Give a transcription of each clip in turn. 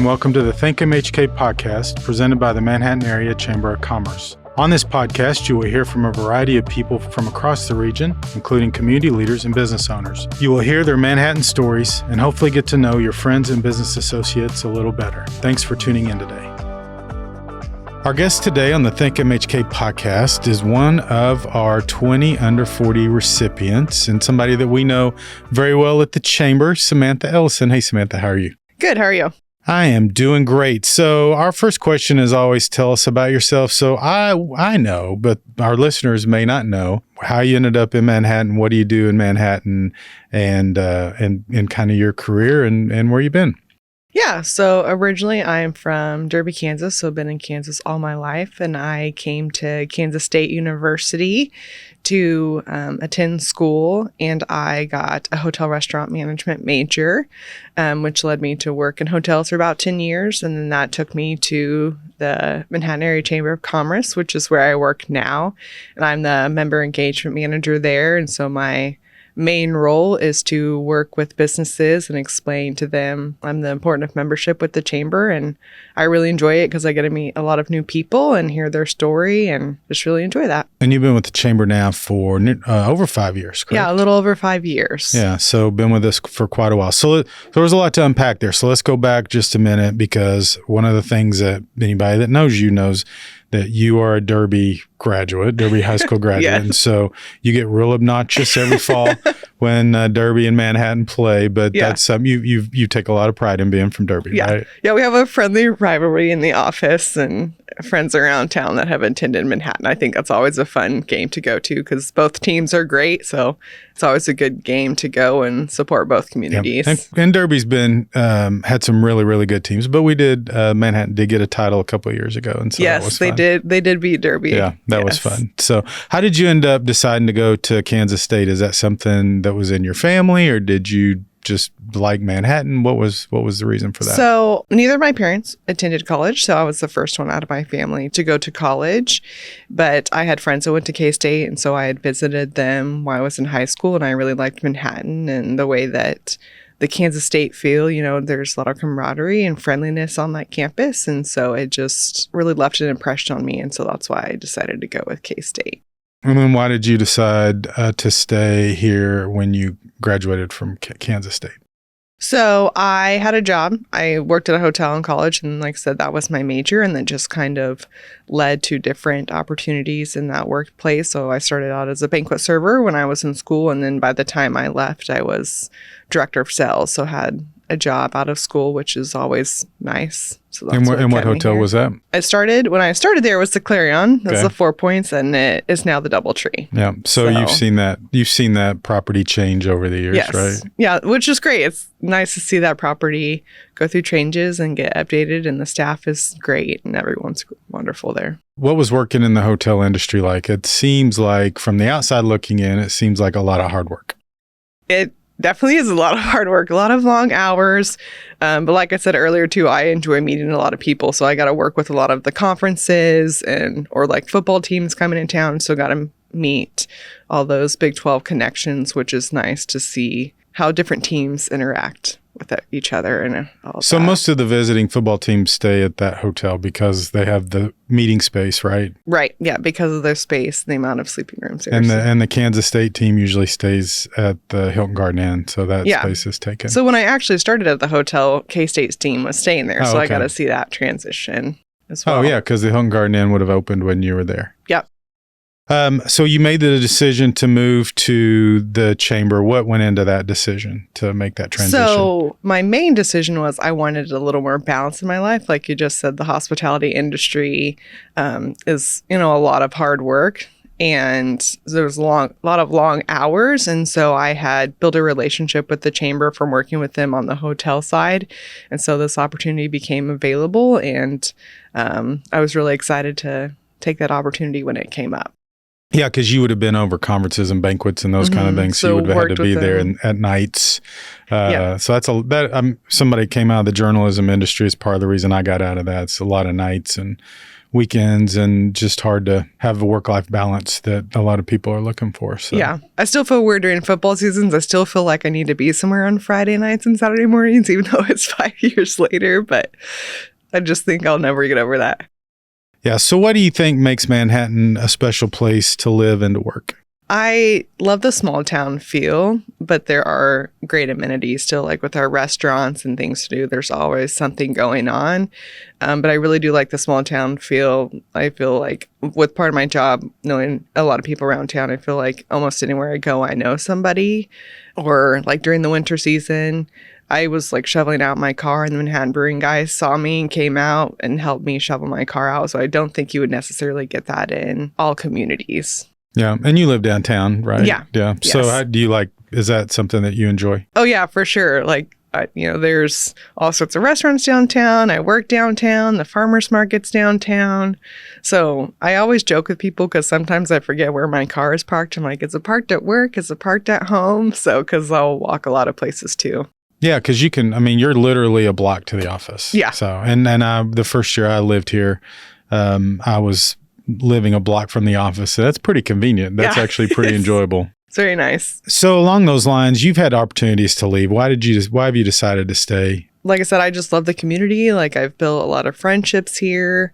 and welcome to the Think MHK podcast presented by the Manhattan Area Chamber of Commerce. On this podcast, you will hear from a variety of people from across the region, including community leaders and business owners. You will hear their Manhattan stories and hopefully get to know your friends and business associates a little better. Thanks for tuning in today. Our guest today on the Think MHK podcast is one of our 20 under 40 recipients and somebody that we know very well at the Chamber, Samantha Ellison. Hey, Samantha, how are you? Good. How are you? I am doing great. So our first question is always tell us about yourself. So I know, but our listeners may not know how you ended up in Manhattan. What do you do in Manhattan and kind of your career and where you've been? Yeah. So originally I'm from Derby, Kansas. So I've been in Kansas all my life. And I came to Kansas State University to attend school. And I got a hotel restaurant management major, which led me to work in hotels for about 10 years. And then that took me to the Manhattan Area Chamber of Commerce, which is where I work now. And I'm the member engagement manager there. And so my main role is to work with businesses and explain to them the importance of membership with the chamber. And I really enjoy it because I get to meet a lot of new people and hear their story and just really enjoy that. And you've been with the chamber now for over 5 years, correct? Yeah, a little over 5 years. Yeah, so been with us for quite a while. So there's a lot to unpack there. So let's go back just a minute because one of the things that anybody that knows you knows that you are a Derby graduate, Derby High School graduate. Yes. And so you get real obnoxious every fall when Derby and Manhattan play, but that's something you take a lot of pride in being from Derby, right? Yeah, we have a friendly rivalry in the office and friends around town that have attended Manhattan. I think that's always a fun game to go to because both teams are great. So it's always a good game to go and support both communities. Yep. And Derby's been had some really, really good teams, but Manhattan did get a title a couple of years ago. And so yes, that was they fun. did. They did beat Derby. Yeah, that was fun. So how did you end up deciding to go to Kansas State? Is that something that was in your family or did you just like Manhattan? What was the reason for that? So neither of my parents attended college. So I was the first one out of my family to go to college. But I had friends that went to K-State. And so I had visited them while I was in high school. And I really liked Manhattan and the way that the Kansas State feel, there's a lot of camaraderie and friendliness on that campus. And so it just really left an impression on me. And so that's why I decided to go with K-State. And then why did you decide to stay here when you graduated from Kansas State? So I had a job. I worked at a hotel in college, and like I said, that was my major, and that just kind of led to different opportunities in that workplace. So I started out as a banquet server when I was in school, and then by the time I left, I was director of sales, so had a job out of school, which is always nice. So that's and what hotel was that? When I started there, it was the Clarion. That's the 4 Points, and it is now the DoubleTree. Yeah. So you've seen that property change over the years, yes. right? Yeah, which is great. It's nice to see that property go through changes and get updated, and the staff is great, and everyone's wonderful there. What was working in the hotel industry like? It seems like, from the outside looking in, it seems like a lot of hard work. It definitely is a lot of hard work, a lot of long hours. But like I said earlier, too, I enjoy meeting a lot of people. So I got to work with a lot of the conferences or like football teams coming in town. So got to meet all those Big 12 connections, which is nice to see how different teams interact with each other and all So that. most of the visiting football teams stay at that hotel because they have the meeting space, right? Right. Yeah, because of their space, the amount of sleeping rooms. And the Kansas State team usually stays at the Hilton Garden Inn, so that space is taken. So when I actually started at the hotel, K-State's team was staying there, so okay. I got to see that transition as well. Oh yeah, because the Hilton Garden Inn would have opened when you were there. Yep. So you made the decision to move to the chamber. What went into that decision to make that transition? So my main decision was I wanted a little more balance in my life. Like you just said, the hospitality industry is, a lot of hard work. And there's a lot of long hours. And so I had built a relationship with the chamber from working with them on the hotel side. And so this opportunity became available. And I was really excited to take that opportunity when it came up. Yeah, because you would have been over conferences and banquets and those kind of things. So you would have had to be there at nights. So that's somebody came out of the journalism industry is part of the reason I got out of that. It's a lot of nights and weekends and just hard to have the work-life balance that a lot of people are looking for. So. Yeah. I still feel weird during football seasons. I still feel like I need to be somewhere on Friday nights and Saturday mornings, even though it's 5 years later. But I just think I'll never get over that. Yeah. So what do you think makes Manhattan a special place to live and to work? I love the small town feel, but there are great amenities still, like with our restaurants and things to do. There's always something going on. But I really do like the small town feel. I feel like with part of my job, knowing a lot of people around town, I feel like almost anywhere I go, I know somebody. Or like during the winter season, I was like shoveling out my car and the Manhattan Brewing guys saw me and came out and helped me shovel my car out. So I don't think you would necessarily get that in all communities. Yeah. And you live downtown, right? Yeah. Yeah. Yes. So how do you is that something that you enjoy? Oh, yeah, for sure. Like, there's all sorts of restaurants downtown. I work downtown. The farmers market's downtown. So I always joke with people because sometimes I forget where my car is parked. I'm like, is it parked at work? Is it parked at home? So, because I'll walk a lot of places too. Yeah, because you're literally a block to the office. Yeah. So, and the first year I lived here, I was living a block from the office. So that's pretty convenient. That's actually pretty enjoyable. It's very nice. So along those lines, you've had opportunities to leave. Why have you decided to stay? Like I said, I just love the community. Like I've built a lot of friendships here.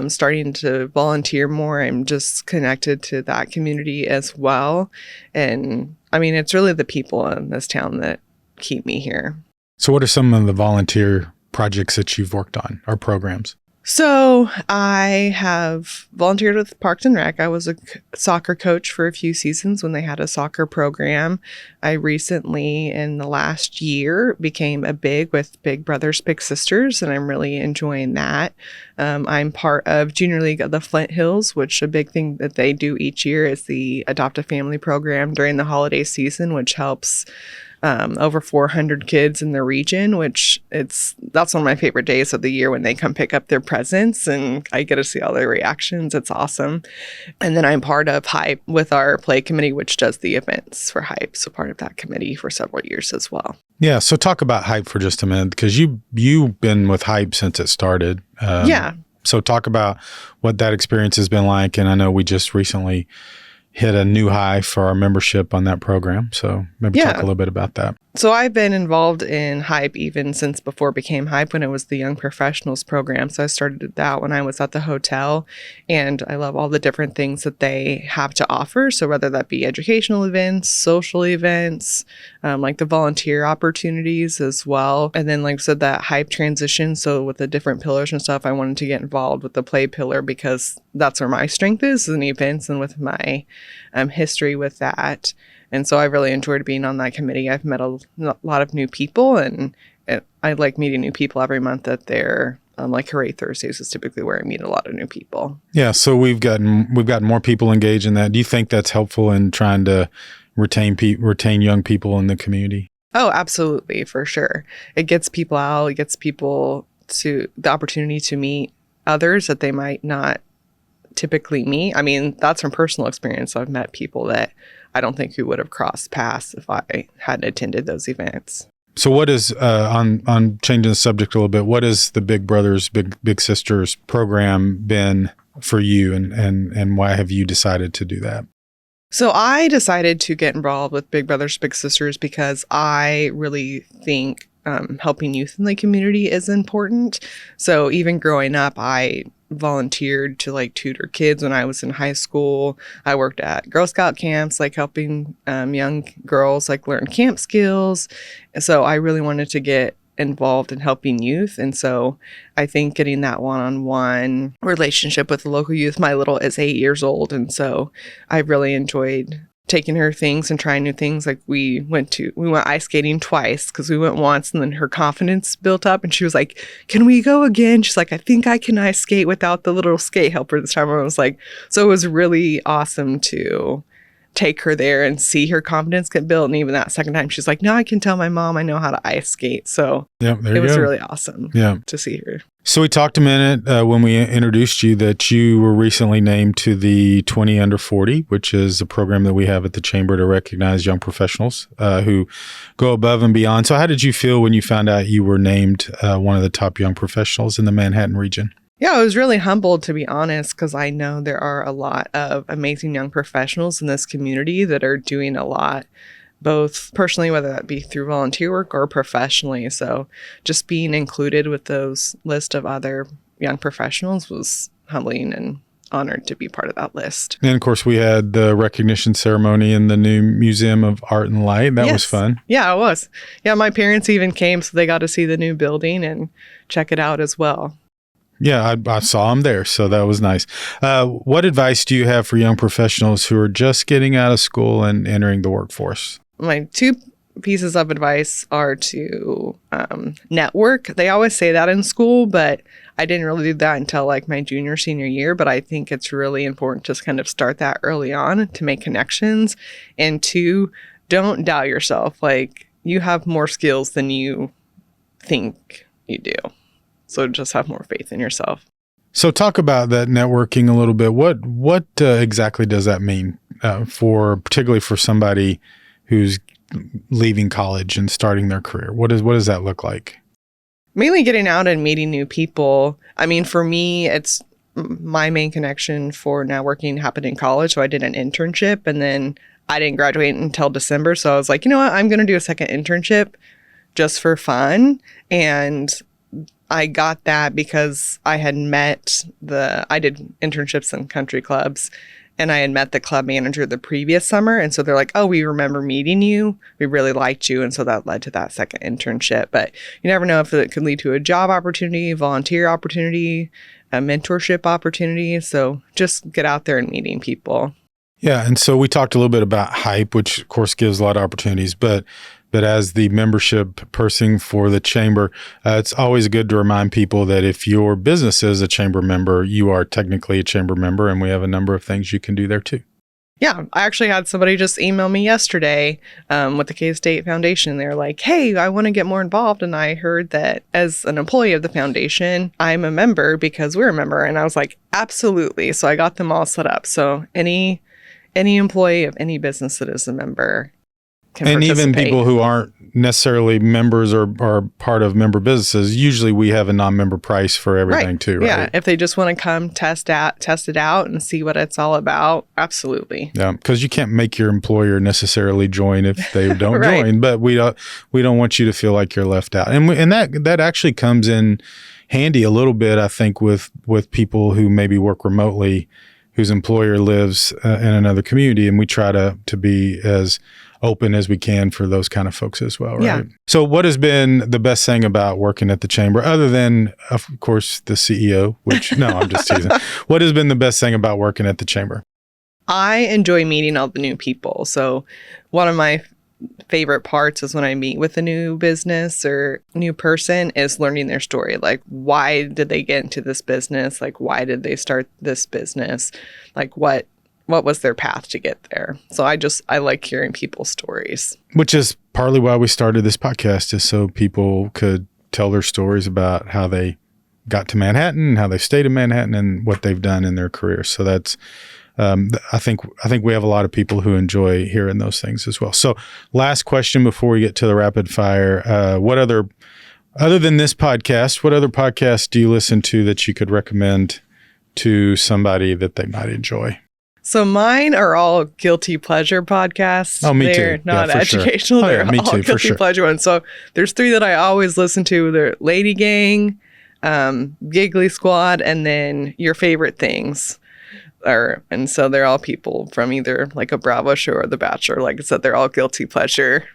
Starting to volunteer more. I'm just connected to that community as well. And I mean, it's really the people in this town that keep me here. So what are some of the volunteer projects that you've worked on or programs? So I have volunteered with Parks and Rec. I was a soccer coach for a few seasons when they had a soccer program. I recently, in the last year, became a with Big Brothers Big Sisters, and I'm really enjoying that. I'm part of Junior League of the Flint Hills, which a big thing that they do each year is the Adopt a Family program during the holiday season, which helps over 400 kids in the region, that's one of my favorite days of the year when they come pick up their presents and I get to see all their reactions. It's awesome. And then I'm part of Hype with our play committee, which does the events for Hype. So part of that committee for several years as well. Yeah. So talk about Hype for just a minute, because you've been with Hype since it started. Yeah. So talk about what that experience has been like. And I know we just recently hit a new high for our membership on that program. So maybe talk a little bit about that. So I've been involved in Hype even since before it became Hype, when it was the Young Professionals program. So I started that when I was at the hotel, and I love all the different things that they have to offer. So whether that be educational events, social events, like the volunteer opportunities as well. And then like I said, that Hype transition. So with the different pillars and stuff, I wanted to get involved with the play pillar because that's where my strength is in events and with my history with that. And so I really enjoyed being on that committee. I've met a lot of new people, and I like meeting new people every month at their like Hooray Thursdays is typically where I meet a lot of new people. Yeah. So we've gotten more people engaged in that. Do you think that's helpful in trying to retain young people in the community? Oh, absolutely. For sure. It gets people out. It gets people to the opportunity to meet others that they might not typically meet. I mean, that's from personal experience. I've met people that I don't think we would have crossed paths if I hadn't attended those events. So what is, on changing the subject a little bit, what has the Big Brothers, Big Sisters program been for you, and why have you decided to do that? So I decided to get involved with Big Brothers Big Sisters because I really think helping youth in the community is important. So even growing up, I volunteered to like tutor kids when I was in high school. I worked at Girl Scout camps, like helping young girls like learn camp skills. So I really wanted to get involved in helping youth. And so I think getting that one-on-one relationship with the local youth, my little is 8 years old. And so I really enjoyed taking her things and trying new things. Like we went ice skating twice because we went once and then her confidence built up and she was like, can we go again? She's like, I think I can ice skate without the little skate helper this time. I was like, so it was really awesome to take her there and see her confidence get built. And even that second time, she's like, now I can tell my mom I know how to ice skate. So it was really awesome to see her. So we talked a minute when we introduced you that you were recently named to the 20 Under 40, which is a program that we have at the Chamber to recognize young professionals who go above and beyond. So how did you feel when you found out you were named one of the top young professionals in the Manhattan region? Yeah, I was really humbled, to be honest, because I know there are a lot of amazing young professionals in this community that are doing a lot, both personally, whether that be through volunteer work or professionally. So just being included with those list of other young professionals was humbling and honored to be part of that list. And of course, we had the recognition ceremony in the new Museum of Art and Light. That was fun. Yeah, it was. Yeah, my parents even came, so they got to see the new building and check it out as well. Yeah, I saw them there, so that was nice. What advice do you have for young professionals who are just getting out of school and entering the workforce? My two pieces of advice are to network. They always say that in school, but I didn't really do that until like my senior year. But I think it's really important to kind of start that early on to make connections. And two, don't doubt yourself. Like, you have more skills than you think you do. So just have more faith in yourself. So talk about that networking a little bit. What exactly does that mean particularly for somebody who's leaving college and starting their career? What does that look like? Mainly getting out and meeting new people. I mean, for me, it's my main connection for networking happened in college. So I did an internship, and then I didn't graduate until December. So I was like, you know what? I'm going to do a second internship just for fun. And I got that because I had I did internships in country clubs, and I had met the club manager the previous summer. And so they're like, oh, we remember meeting you. We really liked you. And so that led to that second internship. But you never know if it could lead to a job opportunity, volunteer opportunity, a mentorship opportunity. So just get out there and meeting people. Yeah. And so we talked a little bit about hype, which of course gives a lot of opportunities, but as the membership person for the chamber, it's always good to remind people that if your business is a chamber member, you are technically a chamber member, and we have a number of things you can do there too. Yeah, I actually had somebody just email me yesterday with the K-State Foundation. They're like, hey, I want to get more involved. And I heard that as an employee of the foundation, I'm a member because we're a member. And I was like, absolutely. So I got them all set up. So any employee of any business that is a member can and participate. Even people who aren't necessarily members or are part of member businesses, usually we have a non-member price for everything too, right? Yeah, if they just want to come test it out and see what it's all about, absolutely. Yeah, because you can't make your employer necessarily join if they don't Right. join, but we don't want you to feel like you're left out, and that actually comes in handy a little bit, I think, with people who maybe work remotely, whose employer lives in another community, and we try to be as open as we can for those kind of folks as well, right? Yeah. So what has been the best thing about working at the chamber, other than, of course, the CEO, which, no, I'm just teasing. What has been the best thing about working at the chamber? I enjoy meeting all the new people. So one of my favorite parts is when I meet with a new business or new person is learning their story. Like, why did they get into this business? Like, why did they start this business? Like, what was their path to get there? So I like hearing people's stories. Which is partly why we started this podcast, is so people could tell their stories about how they got to Manhattan, how they stayed in Manhattan, and what they've done in their career. So that's, I think we have a lot of people who enjoy hearing those things as well. So last question before we get to the rapid fire, other than this podcast, what other podcasts do you listen to that you could recommend to somebody that they might enjoy? So mine are all guilty pleasure podcasts. Oh, me too. They're not Yeah, for sure. educational. Oh, yeah, They're me all too, for guilty sure. pleasure ones. So there's 3 that I always listen to. They're Lady Gang, Giggly Squad, and then Your Favorite Things. And so they're all people from either like a Bravo show or The Bachelor. Like I said, they're all guilty pleasure.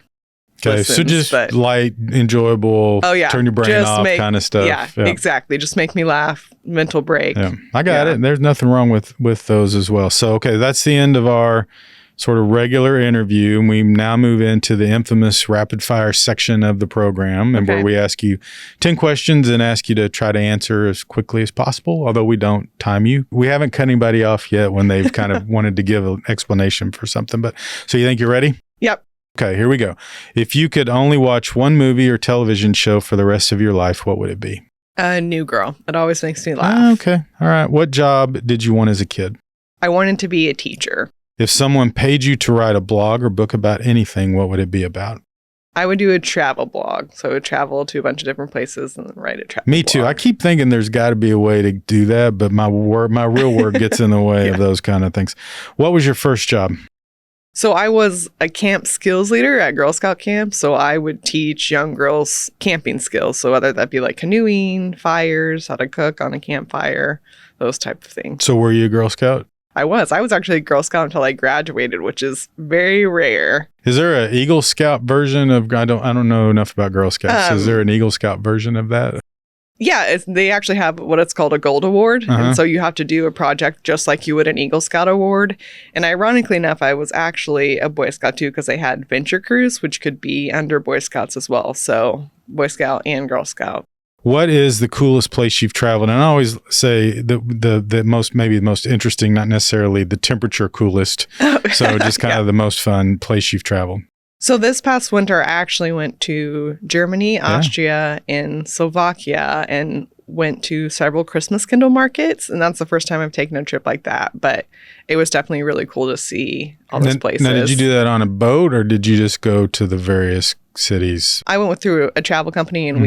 Okay, so just light, enjoyable, turn your brain off kind of stuff. Yeah, exactly. Just make me laugh, mental break. Yeah, I got it. There's nothing wrong with those as well. So, okay, that's the end of our sort of regular interview. And we now move into the infamous rapid fire section of the program, and where we ask you 10 questions and ask you to try to answer as quickly as possible, although we don't time you. We haven't cut anybody off yet when they've kind of wanted to give an explanation for something. But so you think you're ready? Yep. Okay, here we go. If you could only watch one movie or television show for the rest of your life, what would it be? New Girl. It always makes me laugh. Okay. All right. What job did you want as a kid? I wanted to be a teacher. If someone paid you to write a blog or book about anything, what would it be about? I would do a travel blog. So I would travel to a bunch of different places and then write a travel Me too. blog. I keep thinking there's got to be a way to do that, but my real work gets in the way of those kind of things. What was your first job? So I was a camp skills leader at Girl Scout camp. So I would teach young girls camping skills. So whether that be like canoeing, fires, how to cook on a campfire, those type of things. So were you a Girl Scout? I was actually a Girl Scout until I graduated, which is very rare. Is there an Eagle Scout version of? I don't know enough about Girl Scouts. Is there an Eagle Scout version of that? Yeah, they actually have what it's called a Gold Award. Uh-huh. And so you have to do a project just like you would an Eagle Scout Award. And ironically enough, I was actually a Boy Scout too, because they had venture crews, which could be under Boy Scouts as well. So Boy Scout and Girl Scout. What is the coolest place you've traveled? And I always say the most interesting, not necessarily the temperature coolest. So just kind of the most fun place you've traveled. So this past winter, I actually went to Germany, Austria, and Slovakia, and went to several Christmas candle markets. And that's the first time I've taken a trip like that. But it was definitely really cool to see all those places. Now, did you do that on a boat or did you just go to the various cities? I went through a travel company and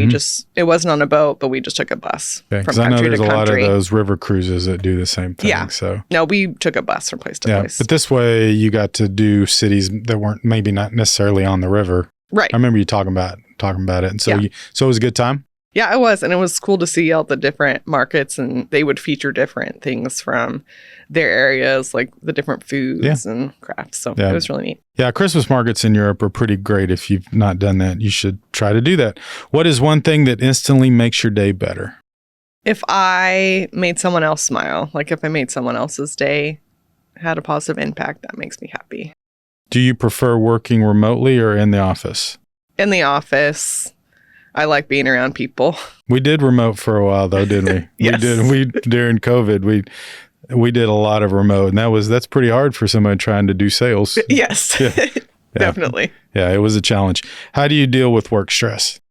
it wasn't on a boat, but we just took a bus from country to country. I know there's a lot of those river cruises that do the same thing. Yeah. So. No, we took a bus from place to place. But this way you got to do cities that weren't maybe not necessarily on the river. Right. I remember you talking about it. And so, so it was a good time? Yeah, it was. And it was cool to see all the different markets, and they would feature different things from their areas, like the different foods and crafts. So it was really neat. Yeah, Christmas markets in Europe are pretty great. If you've not done that, you should try to do that. What is one thing that instantly makes your day better? If I made someone else smile, like if I made someone else's day, had a positive impact, that makes me happy. Do you prefer working remotely or in the office? In the office. I like being around people. We did remote for a while though, didn't we? Yes. We during COVID, we did a lot of remote, and that's pretty hard for somebody trying to do sales. Yes. Definitely. Yeah, it was a challenge. How do you deal with work stress?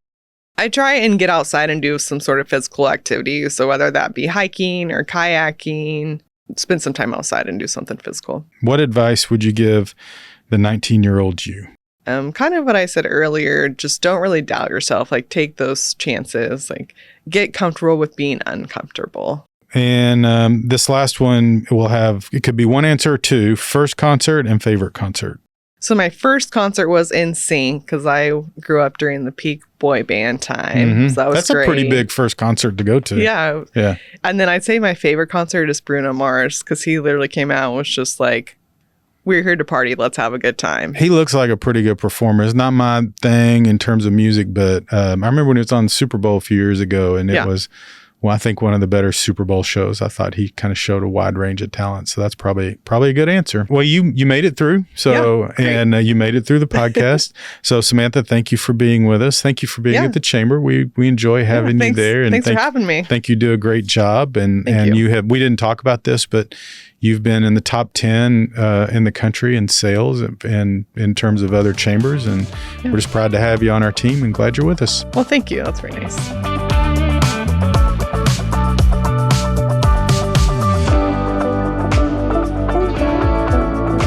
I try and get outside and do some sort of physical activity. So whether that be hiking or kayaking, spend some time outside and do something physical. What advice would you give the 19-year-old you? Kind of what I said earlier, just don't really doubt yourself. Like, take those chances. Like, get comfortable with being uncomfortable. And this last one it could be one answer or two: first concert and favorite concert. So my first concert was NSYNC because I grew up during the peak boy band time. Mm-hmm. So that was That's great. a pretty big first concert to go to. Yeah. Yeah. And then I'd say my favorite concert is Bruno Mars, because he literally came out and was just like, we're here to party. Let's have a good time. He looks like a pretty good performer. It's not my thing in terms of music, but I remember when he was on Super Bowl a few years ago, and it was, I think one of the better Super Bowl shows. I thought he kind of showed a wide range of talent. So that's probably a good answer. Well, you made it through. So, and you made it through the podcast. So Samantha, thank you for being with us. Thank you for being at the chamber. We enjoy having you there. And thanks for having me. Thank you. Do a great job. And we didn't talk about this, but you've been in the top 10 in the country in sales and in terms of other chambers. And we're just proud to have you on our team and glad you're with us. Well, thank you. That's very nice.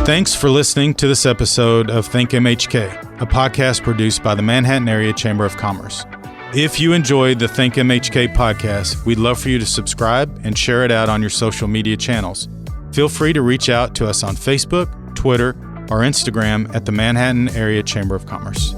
Thanks for listening to this episode of Think MHK, a podcast produced by the Manhattan Area Chamber of Commerce. If you enjoyed the Think MHK podcast, we'd love for you to subscribe and share it out on your social media channels. Feel free to reach out to us on Facebook, Twitter, or Instagram at the Manhattan Area Chamber of Commerce.